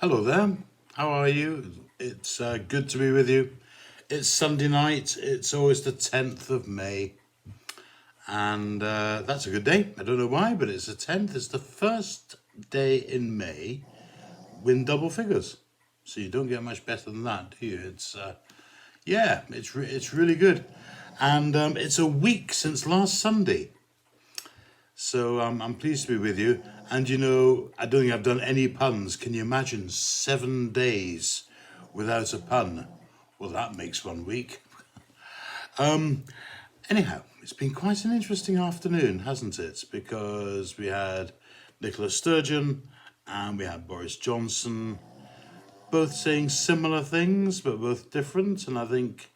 Hello there. How are you? It's good to be with you. It's Sunday night. It's always the 10th of May. And that's a good day. I don't know why, but it's the 10th. It's the first day in May with double figures. So you don't get much better than that, do you? It's really good. And it's a week since last Sunday. So I'm pleased to be with you. And I don't think I've done any puns. Can you imagine 7 days without a pun? Well, that makes 1 week. Anyhow, it's been quite an interesting afternoon, hasn't it? Because we had Nicola Sturgeon and we had Boris Johnson, both saying similar things, but both different. And I think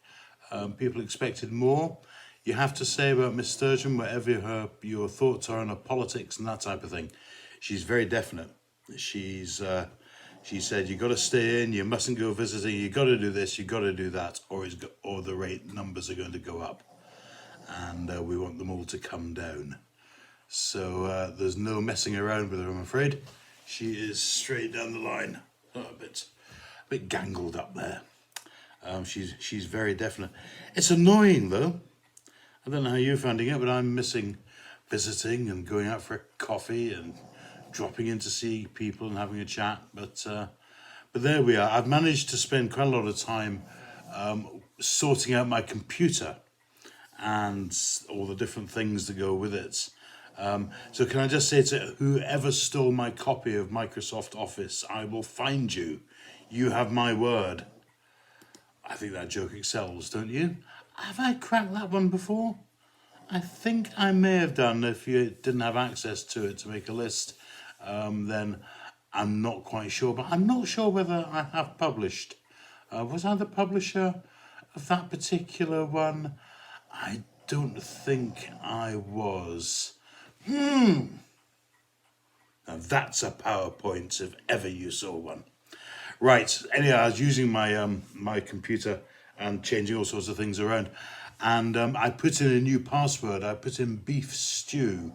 people expected more. You have to say about Miss Sturgeon, whatever your thoughts are on her politics and that type of thing, she's very definite. She said, you got to stay in, you mustn't go visiting, you got to do this, you got to do that, or the rate numbers are going to go up. And we want them all to come down. So there's no messing around with her, I'm afraid. She is straight down the line. A bit gangled up there. She's very definite. It's annoying though. I don't know how you're finding it, but I'm missing visiting and going out for a coffee and dropping in to see people and having a chat. But there we are. I've managed to spend quite a lot of time sorting out my computer and all the different things that go with it. So can I just say to whoever stole my copy of Microsoft Office, I will find you. You have my word. I think that joke excels, don't you? Have I cracked that one before? I think I may have done. If you didn't have access to it to make a list, then I'm not quite sure. But I'm not sure whether I have published. Was I the publisher of that particular one? I don't think I was. Now that's a PowerPoint if ever you saw one. Right, anyway, I was using my computer and changing all sorts of things around. And I put in a new password. I put in beef stew,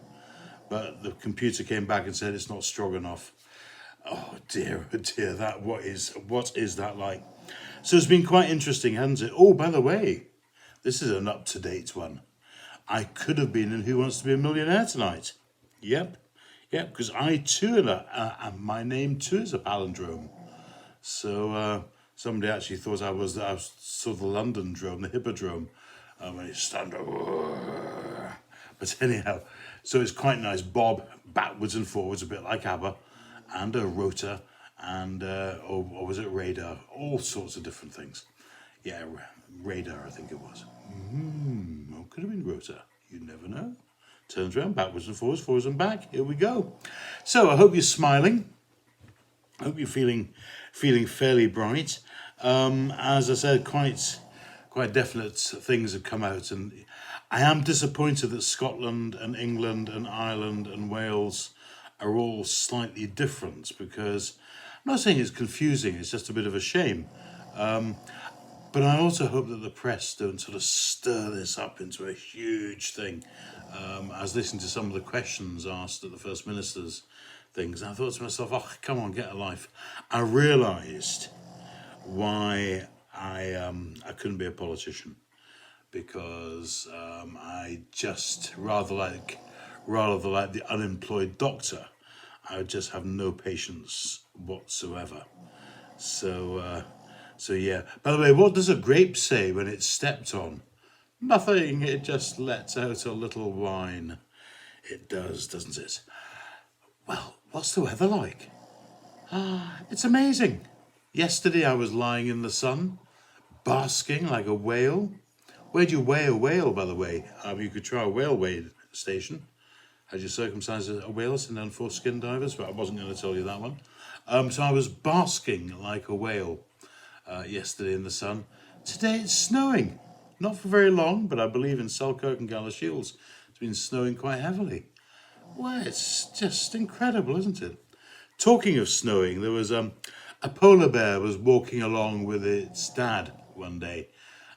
but the computer came back and said it's not strong enough. Oh dear, what is that like? So it's been quite interesting, hasn't it? Oh, by the way, this is an up-to-date one. I could have been in Who Wants to Be a Millionaire tonight. Yep, because I too, my name too is a palindrome. So somebody actually thought I was sort of the London drone, the hippodrome, when it's stand up. But anyhow, so it's quite nice. Bob backwards and forwards, a bit like ABBA, and a rotor, and or was it radar? All sorts of different things. Yeah, radar, I think it was. Could have been rotor. You never know. Turns around, backwards and forwards and back. Here we go. So I hope you're smiling. I hope you're feeling fairly bright. As I said, quite definite things have come out, and I am disappointed that Scotland and England and Ireland and Wales are all slightly different, because I'm not saying it's confusing, it's just a bit of a shame. But I also hope that the press don't sort of stir this up into a huge thing. I was listening to some of the questions asked at the First Minister's things, and I thought to myself, oh, come on, get a life. I realised why I couldn't be a politician, because I just, rather like the unemployed doctor, I would just have no patience whatsoever. So yeah. By the way, what does a grape say when it's stepped on? Nothing. It just lets out a little whine. It does, doesn't it? Well, what's the weather like? It's amazing. Yesterday I was lying in the sun, basking like a whale. Where do you weigh a whale, by the way? You could try a whale weigh station. Had you circumcised a whale, send down 4 skin divers, but I wasn't going to tell you that one. So I was basking like a whale yesterday in the sun. Today it's snowing. Not for very long, but I believe in Selkirk and Galashiels it's been snowing quite heavily. Well, it's just incredible, isn't it? Talking of snowing, there was a polar bear was walking along with its dad one day,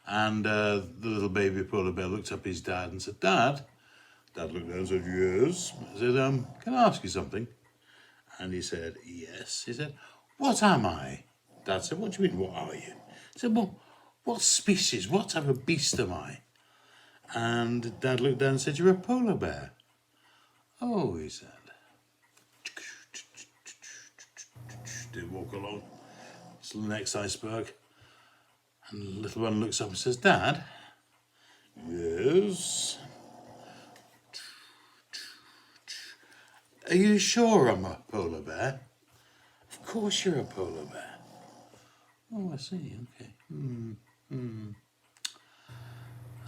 and the little baby polar bear looked up at his dad and said, Dad? Dad looked down and said, yes. I said, can I ask you something? And he said, yes. He said, What am I? Dad said, what do you mean, what are you? I said, well, what species, what type of beast am I? And Dad looked down and said, you're a polar bear. Oh, he said. Did walk along. It's the next iceberg. And the little one looks up and says, Dad? Yes? Are you sure I'm a polar bear? Of course you're a polar bear. Oh, I see, okay.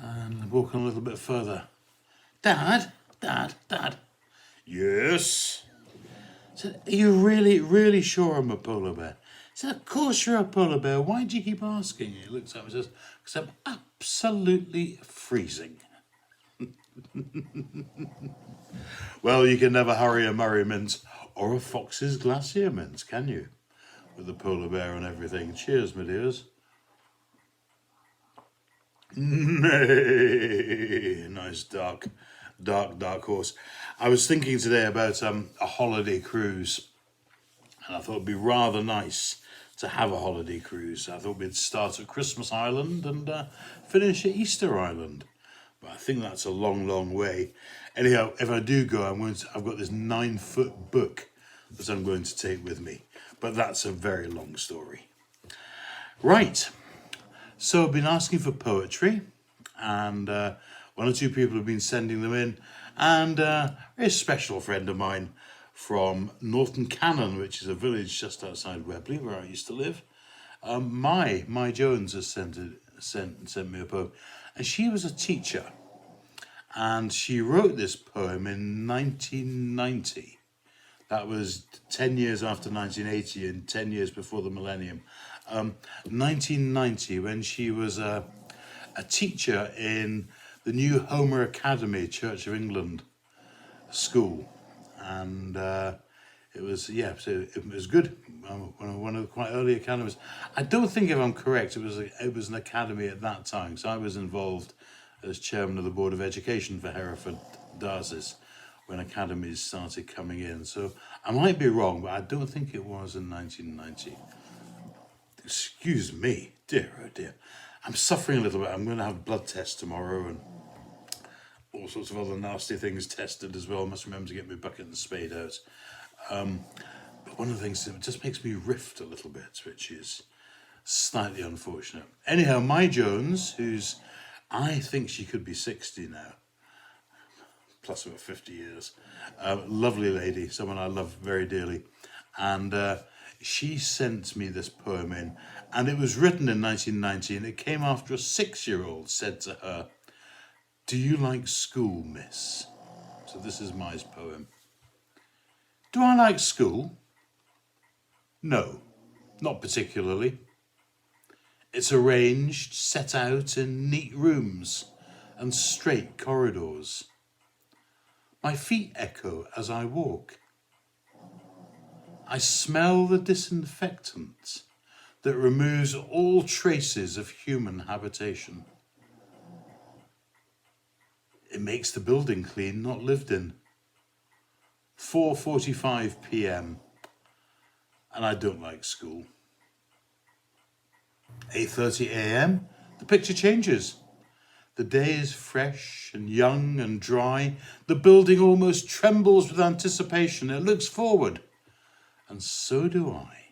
And walking a little bit further. Dad? Yes? I said, are you really sure I'm a polar bear? I said, of course you're a polar bear. Why do you keep asking? He looks up and says, because I'm absolutely freezing. Well, you can never hurry a Murray Mince or a Fox's Glacier Mince, can you? With the polar bear and everything. Cheers, my dears. Nice dark horse. I was thinking today about a holiday cruise, and I thought it'd be rather nice to have a holiday cruise. I thought we'd start at Christmas Island and finish at Easter Island, but I think that's a long way. Anyhow, if I do go, I've got this 9-foot book that I'm going to take with me, but that's a very long story. Right. So I've been asking for poetry, and one or two people have been sending them in, and a very special friend of mine from Norton Cannon, which is a village just outside Webley, where I used to live, my Jones has sent me a poem, and she was a teacher, and she wrote this poem in 1990. That was 10 years after 1980 and 10 years before the millennium. 1990, when she was a teacher in the new Homer Academy, Church of England school. And it was good. One of the quite early academies. I don't think, if I'm correct, it was an academy at that time. So I was involved as chairman of the Board of Education for Hereford Diocese when academies started coming in. So I might be wrong, but I don't think it was in 1990. Excuse me, dear, oh dear. I'm suffering a little bit. I'm going to have blood tests tomorrow and all sorts of other nasty things tested as well. I must remember to get my bucket and spade out. But one of the things that just makes me rift a little bit, which is slightly unfortunate. Anyhow, my Jones, I think she could be 60 now, plus about 50 years. Lovely lady, someone I love very dearly. And she sent me this poem in, and it was written in 1990, and it came after a 6-year-old said to her, do you like school, miss? So this is my poem. Do I like school? No, not particularly. It's arranged, set out in neat rooms and straight corridors. My feet echo as I walk. I smell the disinfectant that removes all traces of human habitation. It makes the building clean, not lived in. 4:45 p.m. and I don't like school. 8:30 a.m. the picture changes. The day is fresh and young and dry. The building almost trembles with anticipation. It looks forward, and so do I.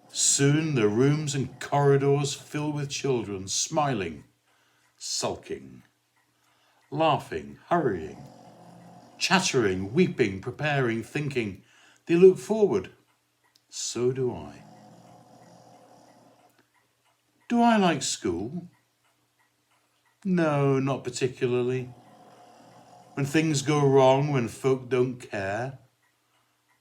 Soon the rooms and corridors fill with children, smiling, sulking, laughing, hurrying, chattering, weeping, preparing, thinking. They look forward. So do I. Do I like school? No, not particularly. When things go wrong, when folk don't care,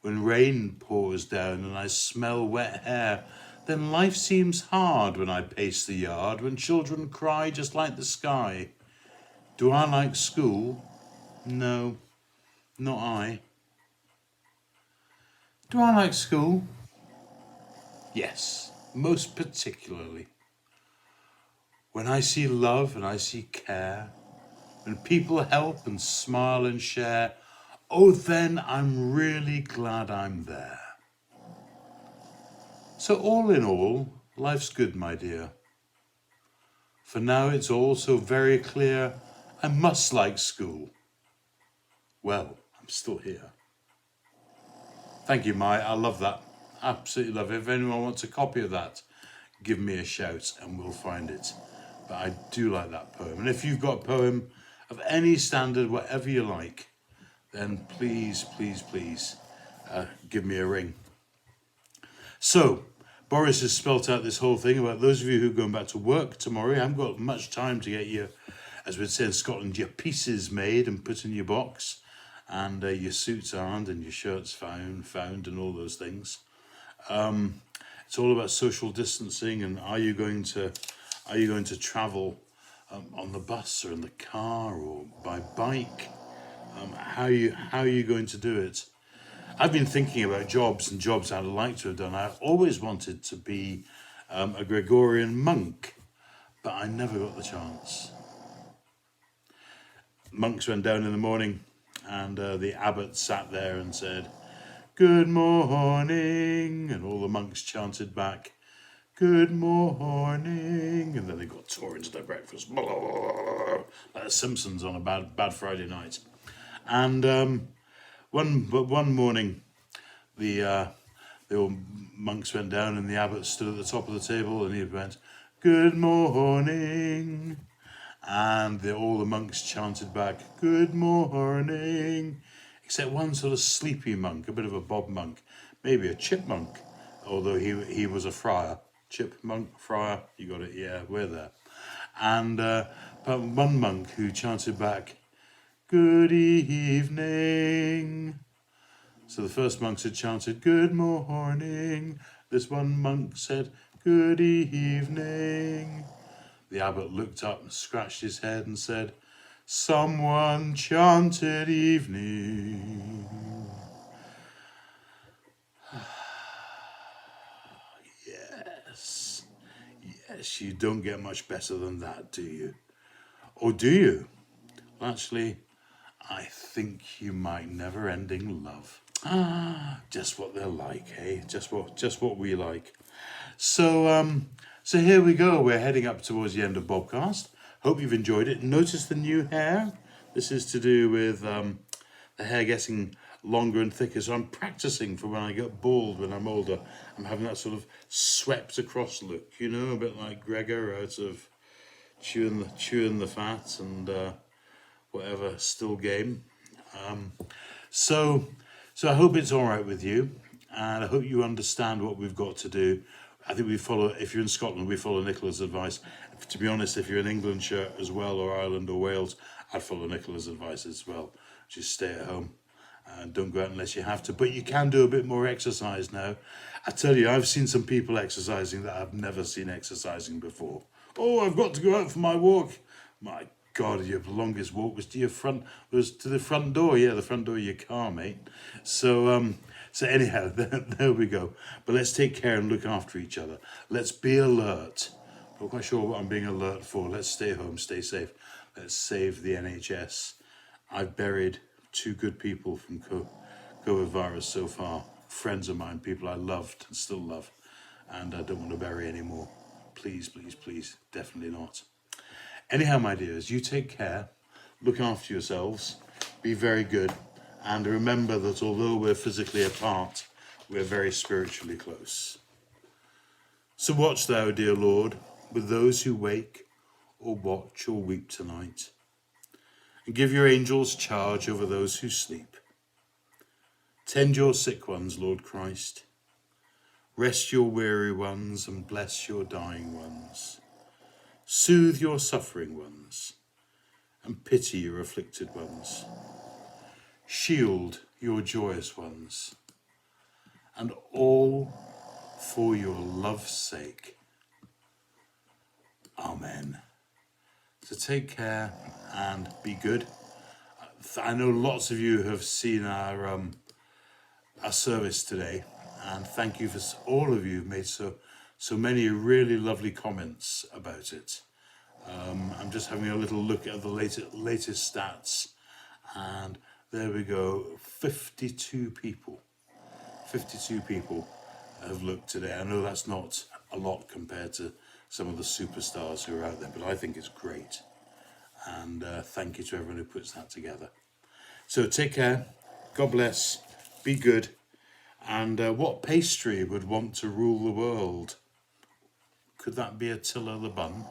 when rain pours down and I smell wet hair, then life seems hard when I pace the yard, when children cry just like the sky. Do I like school? No, not I. Do I like school? Yes, most particularly. When I see love and I see care, when people help and smile and share, oh, then I'm really glad I'm there. So all in all, life's good, my dear. For now it's all so very clear, I must like school. Well, I'm still here. Thank you, Mai. I love that. Absolutely love it. If anyone wants a copy of that, give me a shout and we'll find it. But I do like that poem. And if you've got a poem of any standard, whatever you like, then please, please, please give me a ring. So, Boris has spelt out this whole thing about those of you who are going back to work tomorrow. You haven't got much time to get your, as we'd say in Scotland, your pieces made and put in your box, and your suits ironed and your shirts found and all those things. It's all about social distancing, and are you going to travel on the bus or in the car or by bike? How are you going to do it? I've been thinking about jobs I'd like to have done. I always wanted to be a Gregorian monk, but I never got the chance. Monks went down in the morning, and the abbot sat there and said, "Good morning," and all the monks chanted back, "Good morning," and then they got tore into their breakfast, like the Simpsons on a bad Friday night. And one morning, the old monks went down, and the abbot stood at the top of the table, and he went, "Good morning," and all the monks chanted back, "Good morning," except one sort of sleepy monk, a bit of a bob monk, maybe a chipmunk, although he was a friar. Chipmunk, friar, you got it, yeah, we're there. And but one monk who chanted back, "Good evening." So the first monks had chanted, "Good morning." This one monk said, "Good evening." The abbot looked up and scratched his head and said, "Someone chanted evening." Yes, you don't get much better than that, do you? Or do you? Actually, I think you might never-ending love. Just what they're like, eh? Just what we like. So here we go. We're heading up towards the end of BOBCAST. Hope you've enjoyed it. Notice the new hair. This is to do with the hair getting longer and thicker. So I'm practicing for when I get bald when I'm older. I'm having that sort of swept across look, you know, a bit like Gregor out of chewing the fat and whatever, still game. So I hope it's all right with you, and I hope you understand what we've got to do. I think we follow, if you're in Scotland, we follow Nicola's advice. To be honest, if you're in Englandshire as well, or Ireland or Wales, I'd follow Nicola's advice as well. Just stay at home and don't go out unless you have to. But you can do a bit more exercise now. I tell you, I've seen some people exercising that I've never seen exercising before. "Oh, I've got to go out for my walk." My God, your longest walk was to the front door. Yeah, the front door of your car, mate. So anyhow, there we go. But let's take care and look after each other. Let's be alert. Not quite sure what I'm being alert for. Let's stay home, stay safe. Let's save the NHS. I've buried 2 good people from COVID virus so far. Friends of mine, people I loved and still love. And I don't want to bury any more. Please, please, please, definitely not. Anyhow, my dears, you take care, look after yourselves, be very good, and remember that although we're physically apart, we're very spiritually close. So watch thou, dear Lord, with those who wake or watch or weep tonight, and give your angels charge over those who sleep. Tend your sick ones, Lord Christ. Rest your weary ones and bless your dying ones. Soothe your suffering ones and pity your afflicted ones. Shield your joyous ones, and all for your love's sake. Amen. So take care and be good. I know lots of you have seen our service today, and thank you for all of you who've made so many really lovely comments about it. I'm just having a little look at the latest stats, and there we go, 52 people have looked today. I know that's not a lot compared to some of the superstars who are out there, but I think it's great. And thank you to everyone who puts that together. So take care, God bless, be good. And what pastry would want to rule the world? Could that be Attila the Bun?